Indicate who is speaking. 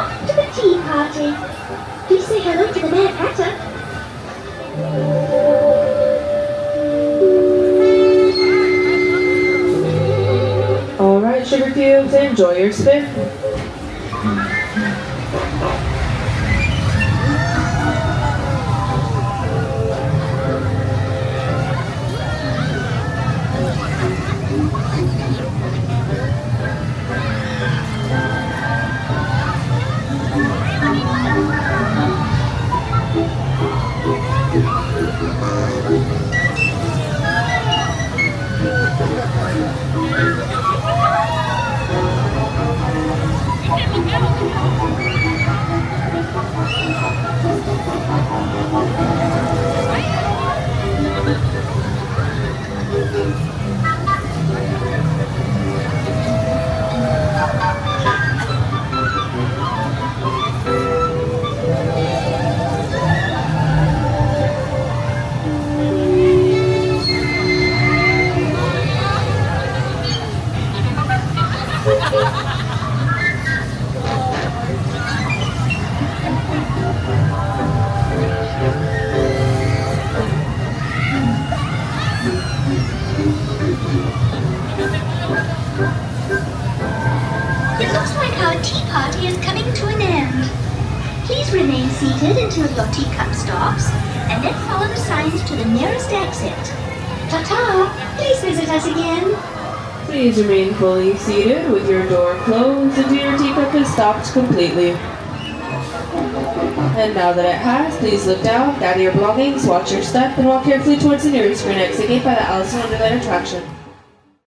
Speaker 1: off to the tea party. Please say hello to the Mad Hatter.
Speaker 2: Alright, sugar cubes, enjoy your spin.
Speaker 1: It looks like our tea party is coming to an end. Please remain seated until your teacup stops, and then follow the signs to the nearest exit. Ta-ta! Please visit us again.
Speaker 2: Please remain fully seated with your door closed until your teacup is stopped completely. And now that it has, please look down, gather your belongings, watch your step, and walk carefully towards the nearest green exit gate by the Alice in Wonderland attraction.